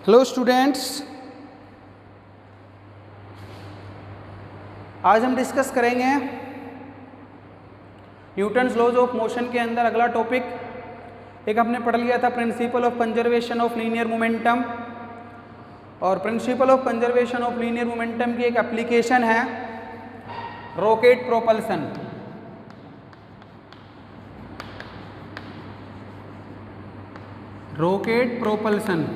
Hello students, आज हम discuss करेंगे न्यूटन्स लॉज ऑफ मोशन के अंदर अगला टॉपिक। एक हमने पढ़ लिया था principle of conservation of linear momentum, और principle of conservation of linear momentum की एक एप्लीकेशन है रॉकेट प्रोपल्सन। रॉकेट प्रोपल्सन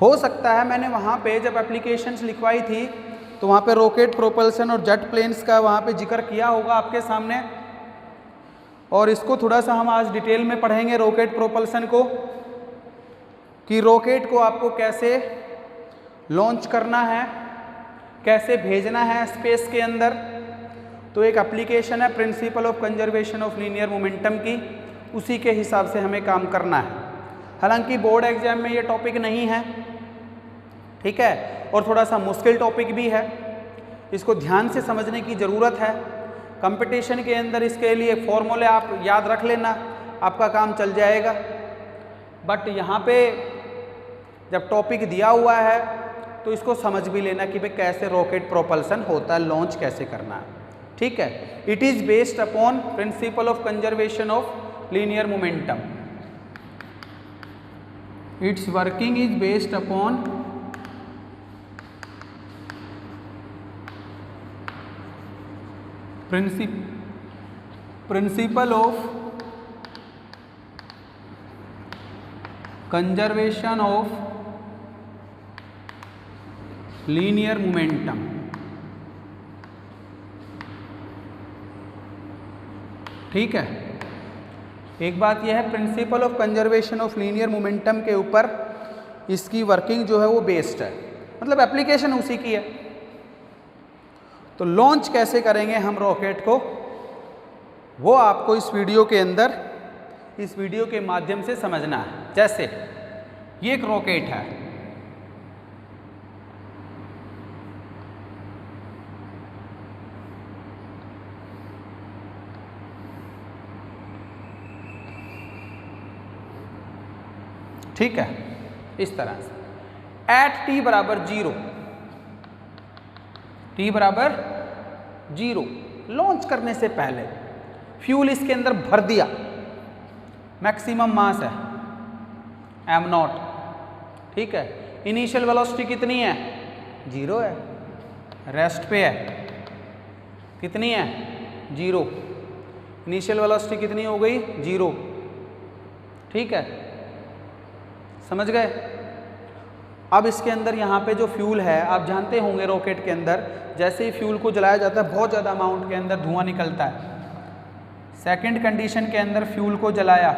हो सकता है मैंने वहाँ पे जब एप्लीकेशंस लिखवाई थी तो वहाँ पे रॉकेट प्रोपल्सन और जेट प्लेन्स का वहाँ पे जिक्र किया होगा आपके सामने, और इसको थोड़ा सा हम आज डिटेल में पढ़ेंगे रॉकेट प्रोपल्सन को, कि रॉकेट को आपको कैसे लॉन्च करना है, कैसे भेजना है स्पेस के अंदर। तो एक एप्लीकेशन है principal of conservation of linear momentum की, उसी के हिसाब से हमें काम करना है। हालांकि बोर्ड एग्जाम में ये टॉपिक नहीं है, ठीक है, और थोड़ा सा मुश्किल टॉपिक भी है, इसको ध्यान से समझने की ज़रूरत है। कंपटीशन के अंदर इसके लिए फॉर्मूले आप याद रख लेना, आपका काम चल जाएगा। बट यहाँ पे जब टॉपिक दिया हुआ है तो इसको समझ भी लेना कि भाई कैसे रॉकेट प्रोपल्सन होता है, लॉन्च कैसे करना है, ठीक है। It is based upon principal of conservation of linear momentum. It's working is based upon principal of conservation of linear momentum. ठीक है, एक बात यह है principal of conservation of linear momentum के ऊपर इसकी वर्किंग जो है वो बेस्ड है, मतलब एप्लीकेशन उसी की है। तो लॉन्च कैसे करेंगे हम रॉकेट को, वो आपको इस वीडियो के अंदर, इस वीडियो के माध्यम से समझना है। जैसे ये एक रॉकेट है, ठीक है, इस तरह से एट टी बराबर 0, टी बराबर 0 लॉन्च करने से पहले फ्यूल इसके अंदर भर दिया, मैक्सिमम मास है m0, ठीक है। इनिशियल वेलोसिटी कितनी है? 0 है, रेस्ट पे है, कितनी है? 0। इनिशियल वेलोसिटी कितनी हो गई? 0, ठीक है, समझ गए। अब इसके अंदर यहाँ पे जो फ्यूल है, आप जानते होंगे रॉकेट के अंदर जैसे ही फ्यूल को जलाया जाता है बहुत ज़्यादा अमाउंट के अंदर धुआं निकलता है। सेकंड कंडीशन के अंदर फ्यूल को जलाया,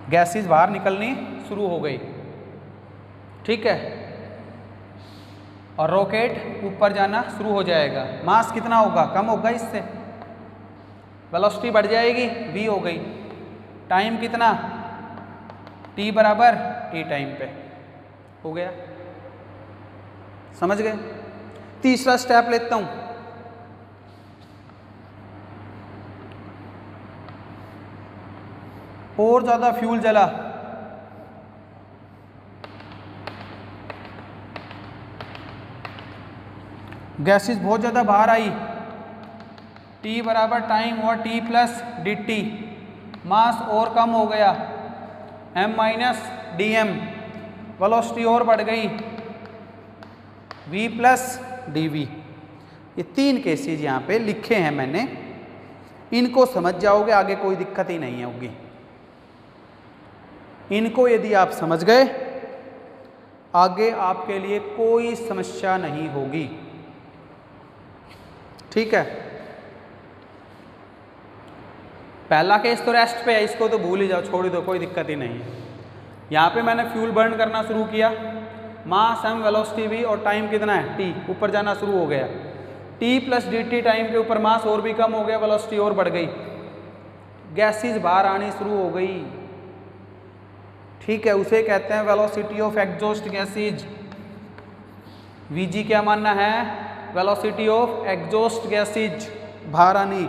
गैसेस बाहर निकलनी शुरू हो गई, ठीक है, और रॉकेट ऊपर जाना शुरू हो जाएगा। मास कितना होगा? कम होगा, इससे वेलोसिटी बढ़ जाएगी, v हो गई। टाइम कितना? t बराबर t टाइम पे हो गया, समझ गए। तीसरा स्टेप लेता हूं, और ज़्यादा फ्यूल जला, गैसेस बहुत ज़्यादा बाहर आई, t बराबर टाइम हुआ t plus d t, mass और कम हो गया m minus d m, velocity और बढ़ गई v प्लस डी वी। ये 3 केसेस यहाँ पे लिखे हैं मैंने, इनको समझ जाओगे आगे कोई दिक्कत ही नहीं होगी। इनको यदि आप समझ गए आगे आपके लिए कोई समस्या नहीं होगी, ठीक है। पहला केस तो रेस्ट पे है, इसको तो भूल ही जाओ, छोड़ ही दो, कोई दिक्कत ही नहीं है। यहाँ पे मैंने फ्यूल बर्न करना शुरू किया, मास m, वेलोसिटी v, और टाइम कितना है? t, ऊपर जाना शुरू हो गया। t plus d T time के ऊपर मास और भी कम हो गया, वेलोसिटी और बढ़ गई, गैसेस बाहर आनी शुरू हो गई, ठीक है। उसे कहते हैं velocity of exhaust gases. vg क्या मानना है? वेलोसिटी ऑफ एग्जॉस्ट गैसेज बाहर आनी।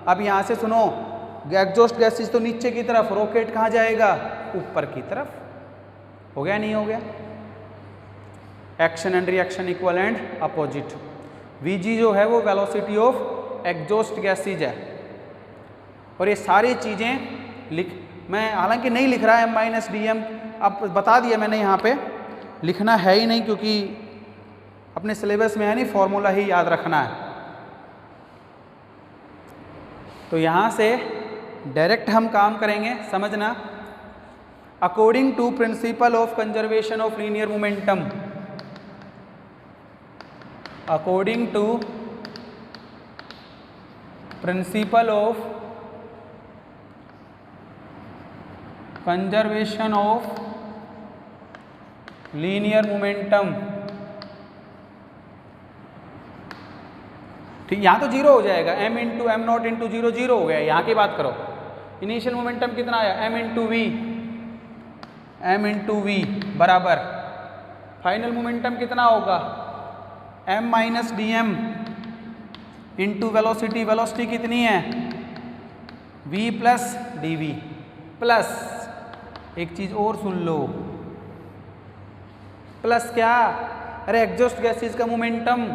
अब यहाँ से सुनो, एग्जॉस्ट गैसेज तो नीचे की तरफ, रॉकेट कहाँ जाएगा? ऊपर की तरफ। हो गया नहीं हो गया? Action and reaction equal and opposite. Vg जो है वो वेलोसिटी ऑफ एग्जॉस्ट गैसेज है। और ये सारी चीज़ें मैं हालांकि नहीं लिख रहा है m माइनस डी एम, अब बता दिया मैंने, यहाँ पे लिखना है ही नहीं क्योंकि अपने सिलेबस में है नहीं, फॉर्मूला ही याद रखना है। तो यहाँ से डायरेक्ट हम काम करेंगे, समझना। According to principle of conservation of linear momentum, according to principle of conservation of linear momentum, ठीक, यहाँ तो जीरो हो जाएगा, m into m not into zero, zero हो गया। यहाँ की बात करो, इनिशियल मोमेंटम कितना आया? m into v, m into v बराबर फाइनल मोमेंटम कितना होगा? m minus d m into velocity, velocity कितनी है? v plus d v plus, एक चीज और सुन लो, प्लस क्या? अरे एग्जॉस्ट गैसेस का मोमेंटम,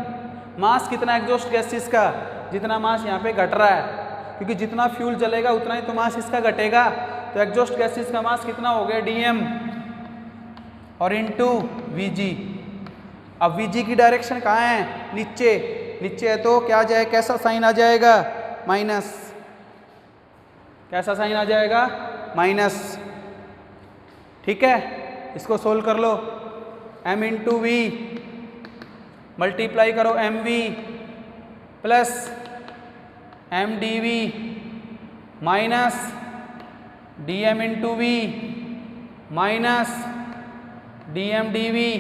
मास कितना एग्जॉस्ट गैसेस का? जितना मास यहाँ पे घट रहा है, क्योंकि जितना फ्यूल जलेगा उतना ही तो मास इसका घटेगा। तो एग्जॉस्ट गैसेस का मास कितना हो गया? dm और इनटू vg। अब vg की डायरेक्शन कहाँ है? नीचे, नीचे है तो क्या जाए, कैसा साइन आ जाएगा? माइनस। कैसा साइन आ जाएगा? माइनस। ठीक है, इसको सोल्व कर लो। m इंटू वी मल्टीप्लाई करो m v plus m d v minus d m into v minus d m d v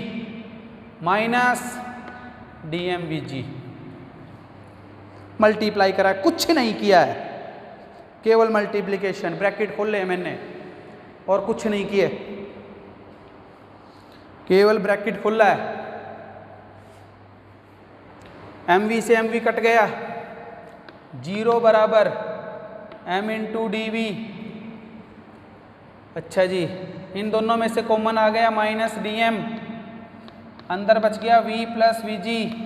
minus d m v जी। मल्टीप्लाई करा, कुछ नहीं किया है, केवल मल्टीप्लिकेशन, ब्रैकेट खोल ले मैंने और कुछ नहीं किए, केवल ब्रैकेट खुला है। एम वी से एम वी कट गया, जीरो बराबर एम इंटू डी वी। अच्छा जी, इन दोनों में से कॉमन आ गया माइनस डी एम, अंदर बच गया वी प्लस वी जी,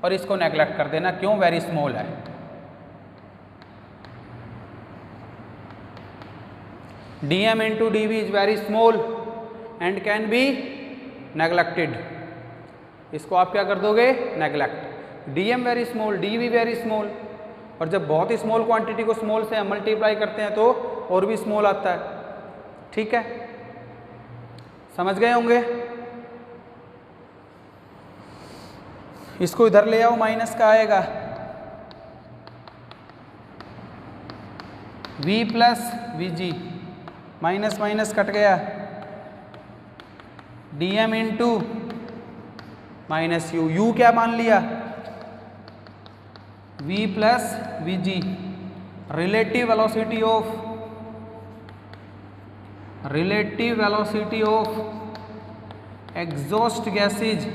और इसको नेग्लेक्ट कर देना, क्यों? वेरी स्मॉल है। D m into d v is very small and can be neglected. इसको आप क्या कर दोगे? Neglect. D m very small, d v very small, और जब बहुत ही स्मॉल क्वांटिटी को स्मॉल से हम मल्टीप्लाई करते हैं तो और भी स्मॉल आता है। ठीक है, समझ गए होंगे। इसको इधर ले आओ, माइनस का आएगा v plus v g, minus minus cut गया, d m into minus u, u क्या मान लिया? v plus v g. Relative velocity of exhaust gases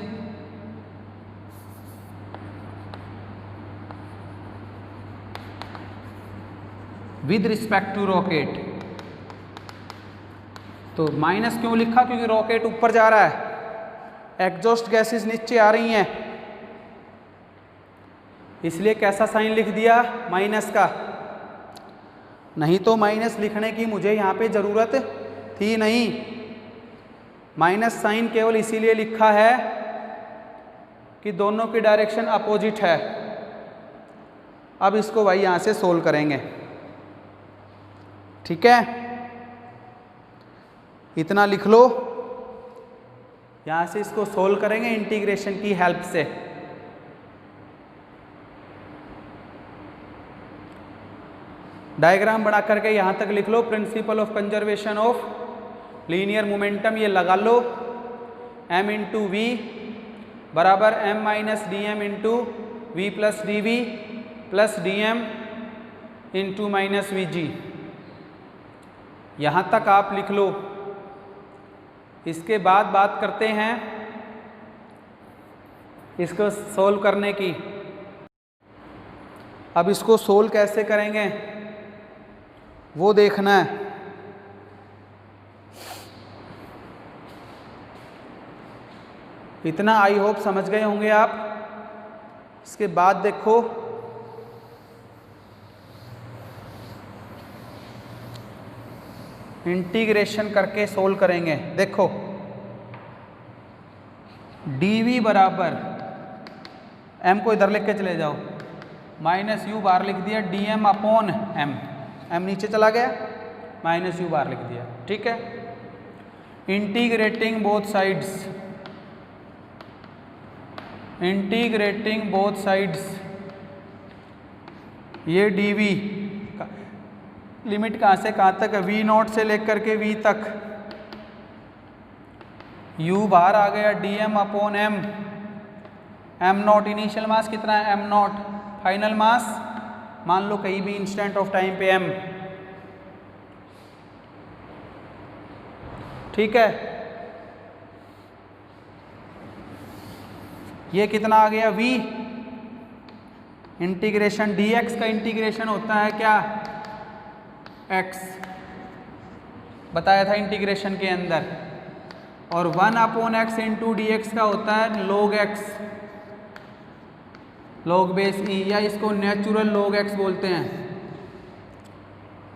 with respect to rocket. तो माइनस क्यों लिखा? क्योंकि रॉकेट ऊपर जा रहा है, एग्जॉस्ट गैसेस नीचे आ रही हैं, इसलिए कैसा साइन लिख दिया? माइनस का। नहीं तो माइनस लिखने की मुझे यहाँ पे ज़रूरत थी नहीं, माइनस साइन केवल इसीलिए लिखा है कि दोनों की डायरेक्शन अपोजिट है। अब इसको भाई यहाँ से सोल्व करेंगे। ठीक है, इतना लिख लो, यहाँ से इसको सोल्व करेंगे इंटीग्रेशन की हेल्प से। डायग्राम बना करके यहाँ तक लिख लो, principle of conservation of linear momentum, ये लगा लो, m इंटू वी बराबर m minus d m into v plus d v plus d m into minus v g. यहाँ तक आप लिख लो। इसके बाद बात करते हैं इसको सोल्व करने की। अब इसको सोल्व कैसे करेंगे वो देखना है। इतना आई होप समझ गए होंगे आप। इसके बाद देखो इंटीग्रेशन करके सोल्व करेंगे। देखो dv बराबर m को इधर लेके चले जाओ, माइनस यू बार लिख दिया dm अपॉन m, m नीचे चला गया, माइनस यू बार लिख दिया। ठीक है, integrating both sides, integrating both sides, ये dv लिमिट कहाँ से कहाँ तक है, v नॉट से लेकर के v तक, u बाहर आ गया dm upon m, m not initial mass कितना है m नॉट, फाइनल मास मान लो कहीं भी इंस्टेंट ऑफ टाइम पे m। ठीक है, ये कितना आ गया v, इंटीग्रेशन dx का इंटीग्रेशन होता है क्या x, बताया था इंटीग्रेशन के अंदर, और 1 upon x into D x का होता है log x, log base e, या इसको नेचुरल log x बोलते हैं।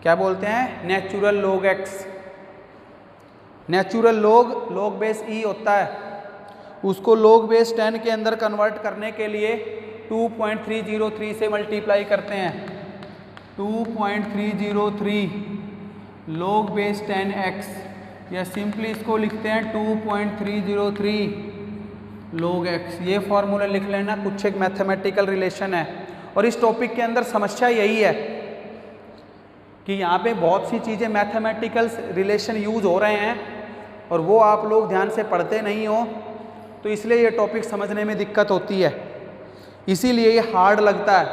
क्या बोलते हैं, natural log x। Natural log base e होता है, उसको log बेस 10 के अंदर कन्वर्ट करने के लिए 2.303 से मल्टीप्लाई करते हैं, 2.303 log बेस 10x, या सिंपली इसको लिखते हैं 2.303 log x। ये फॉर्मूला लिख लेना, कुछ एक मैथमेटिकल रिलेशन है। और इस टॉपिक के अंदर समस्या यही है कि यहाँ पे बहुत सी चीज़ें मैथमेटिकल रिलेशन यूज हो रहे हैं और वो आप लोग ध्यान से पढ़ते नहीं हो, तो इसलिए ये टॉपिक समझने में दिक्कत होती है, इसीलिए ये हार्ड लगता है।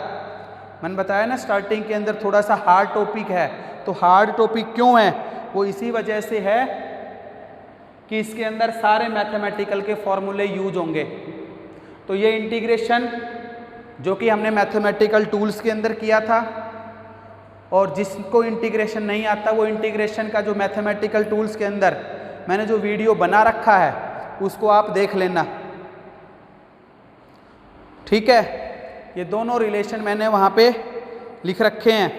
मैंने बताया ना स्टार्टिंग के अंदर थोड़ा सा हार्ड टॉपिक है। तो हार्ड टॉपिक क्यों है, वो इसी वजह से है कि इसके अंदर सारे मैथमेटिकल के फॉर्मूले यूज होंगे। तो ये इंटीग्रेशन जो कि हमने मैथमेटिकल टूल्स के अंदर किया था, और जिसको इंटीग्रेशन नहीं आता वो इंटीग्रेशन का जो मैथमेटिकल टूल्स के अंदर मैंने जो वीडियो बना रखा है उसको आप देख लेना। ठीक है, ये दोनों रिलेशन मैंने वहाँ पे लिख रखे हैं,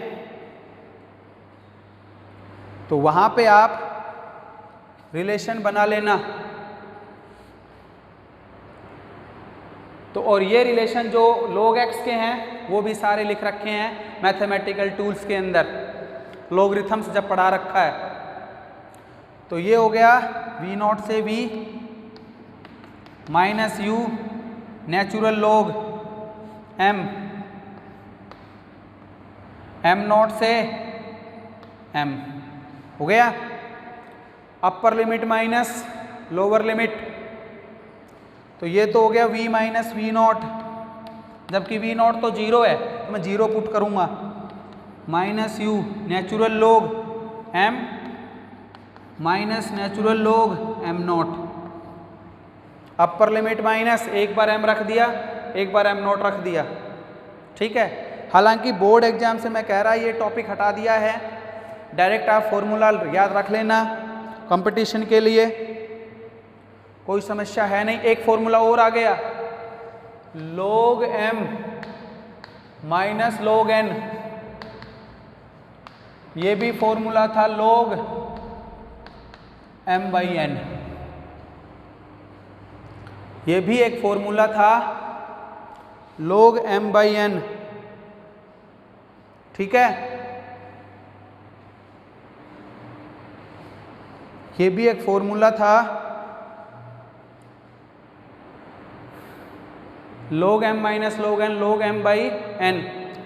तो वहाँ पे आप रिलेशन बना लेना। तो और ये रिलेशन जो log x के हैं वो भी सारे लिख रखे हैं मैथमेटिकल टूल्स के अंदर, लॉगरिथम्स जब पढ़ा रखा है। तो ये हो गया v नॉट से v minus u natural log m, m not से m हो गया, upper limit minus lower limit. तो ये तो हो गया v माइनस वी नॉट, जबकि v नॉट तो जीरो है तो मैं जीरो पुट करूँगा, minus u natural log m minus natural log m not, upper limit minus, एक बार m रख दिया, एक बार m नॉट रख दिया। ठीक है, हालांकि बोर्ड एग्जाम से मैं कह रहा ये टॉपिक हटा दिया है, डायरेक्ट आप फॉर्मूला याद रख लेना कंपटीशन के लिए, कोई समस्या है नहीं। एक फॉर्मूला और आ गया, log m minus log n, ये भी फॉर्मूला था log m बाई n, ये भी एक फॉर्मूला था log m बाई n। ठीक है, ये भी एक फॉर्मूला था log m minus log n, log m by n,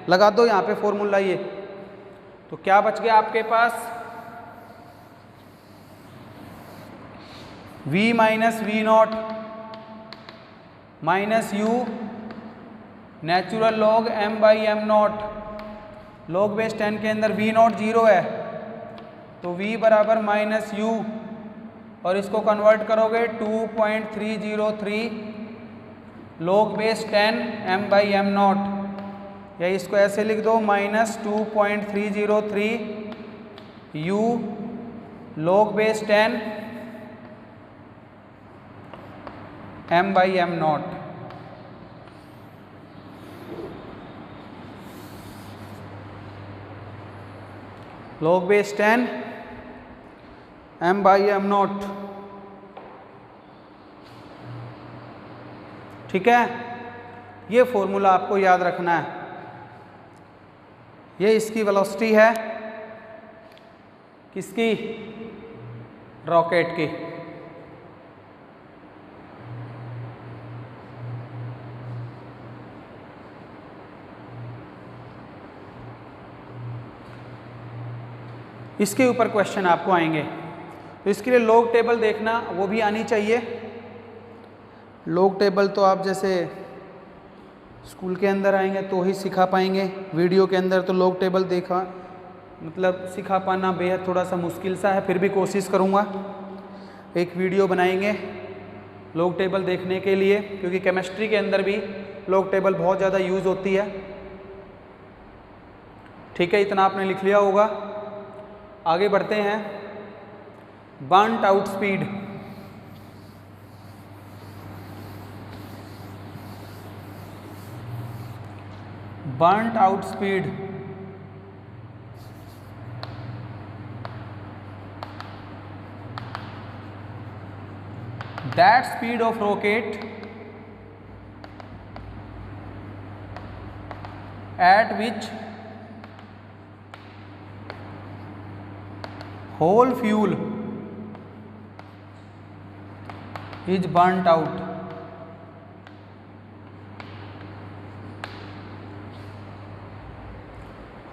लगा दो यहाँ पे फॉर्मूला ये। तो क्या बच गया आपके पास, v minus v not minus u natural log m by m not, log base 10 के अंदर v नॉट जीरो है तो v बराबर माइनस u, और इसको कन्वर्ट करोगे 2.303 log base 10 m by m not, या इसको ऐसे लिख दो -2.303 u log base 10 m by m not. log base 10 m by m not, ठीक है। ये फॉर्मूला आपको याद रखना है। ये इसकी वेलोसिटी है, किसकी? रॉकेट की। इसके ऊपर क्वेश्चन आपको आएंगे, तो इसके लिए लॉग टेबल देखना वो भी आनी चाहिए। लॉग टेबल तो आप जैसे स्कूल के अंदर आएंगे तो ही सिखा पाएंगे, वीडियो के अंदर तो लॉग टेबल देखा मतलब सिखा पाना बेहद थोड़ा सा मुश्किल सा है, फिर भी कोशिश करूँगा। एक वीडियो बनाएंगे लॉग टेबल देखने के लिए, क्योंकि केमिस्ट्री के अंदर भी लॉग टेबल बहुत ज़्यादा यूज़ होती है, ठीक है। इतना आपने लिख लिया होगा। आगे बढ़ते हैं। Burnt out speed, burnt out speed, that speed of rocket at which whole fuel is burnt out।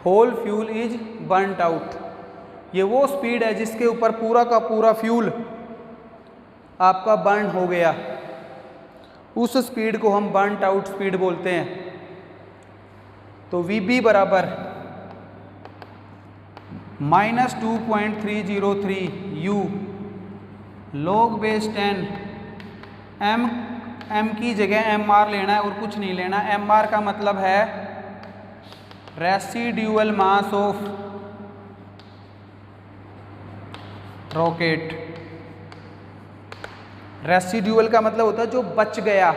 Whole fuel is burnt out, ये वो स्पीड है जिसके ऊपर पूरा का पूरा फ्यूल आपका बर्न हो गया, उस स्पीड को हम बर्नट आउट स्पीड बोलते हैं। तो Vb बराबर -2.303 u log base 10 m की जगह mr लेना है और कुछ नहीं लेना। mr का मतलब है residual mass of rocket. Residual का मतलब होता है जो बच गया,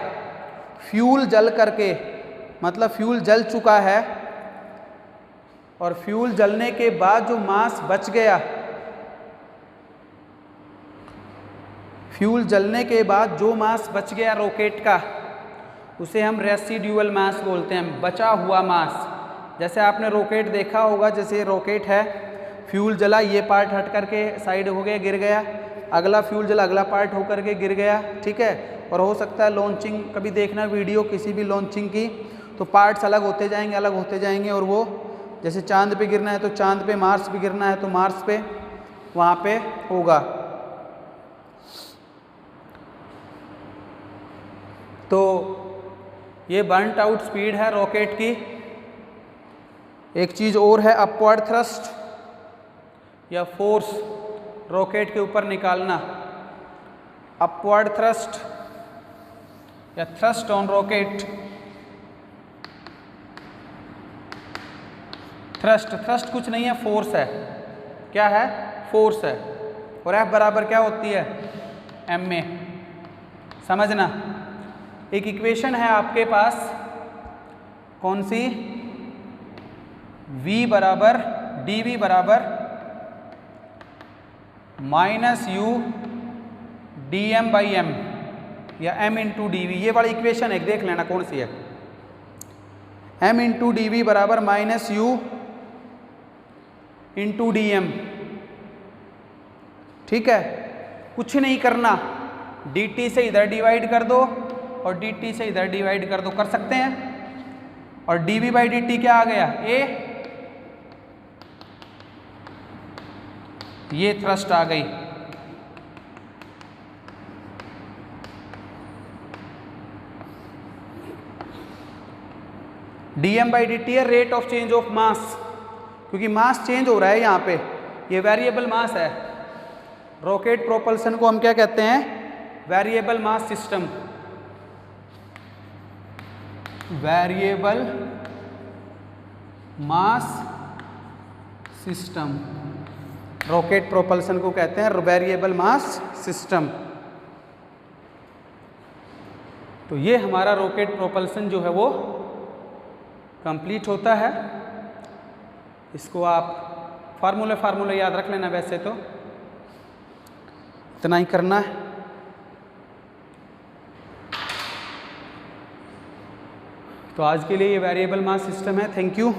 फ्यूल जल करके, मतलब फ्यूल जल चुका है और फ्यूल जलने के बाद जो मास बच गया, फ्यूल जलने के बाद जो मास बच गया रॉकेट का, उसे हम रेसिड्यूअल मास बोलते हैं, बचा हुआ मास। जैसे आपने रॉकेट देखा होगा, जैसे रॉकेट है, फ्यूल जला, ये पार्ट हट करके साइड हो गया, गिर गया, अगला फ्यूल जला, अगला पार्ट हो करके गिर गया, ठीक है। और हो सकता है लॉन्चिंग कभी देखना वीडियो किसी भी लॉन्चिंग की, तो पार्ट्स अलग होते जाएंगे, अलग होते जाएंगे, और वो जैसे चांद पे गिरना है तो चांद पे, मार्स पे गिरना है तो मार्स पे, वहाँ पे होगा। तो ये बर्नट आउट स्पीड है रॉकेट की। एक चीज़ और है अपवर्ड थ्रस्ट या फोर्स रॉकेट के ऊपर निकालना। अपवर्ड थ्रस्ट या थ्रस्ट ऑन रॉकेट। थ्रस्ट कुछ नहीं है, फोर्स है। क्या है? फोर्स है। और F बराबर क्या होती है? m में। समझना, एक इक्वेशन है आपके पास, कौन सी? V बराबर dV बराबर -u dm बाई m या m इंटू डी वी। ये वाली इक्वेशन है, देख लेना कौन सी है। m इंटू डी वी बराबर -u इंटू डी एम। ठीक है, कुछ नहीं करना, dt से इधर डिवाइड कर दो और dt से इधर डिवाइड कर दो, कर सकते हैं। और dv बाई dt क्या आ गया? a। ये थ्रस्ट आ गई। dm बाई dt है rate of change of mass, क्योंकि मास चेंज हो रहा है यहाँ पे, ये वेरिएबल मास है। रॉकेट प्रोपल्सन को हम क्या कहते हैं? Variable mass system. Variable mass system, rocket propulsion को कहते हैं वेरिएबल मास सिस्टम। तो ये हमारा रॉकेट प्रोपल्सन जो है वो कंप्लीट होता है। इसको आप फार्मूले याद रख लेना, वैसे तो इतना ही करना है। तो आज के लिए ये वेरिएबल मास सिस्टम है। Thank you.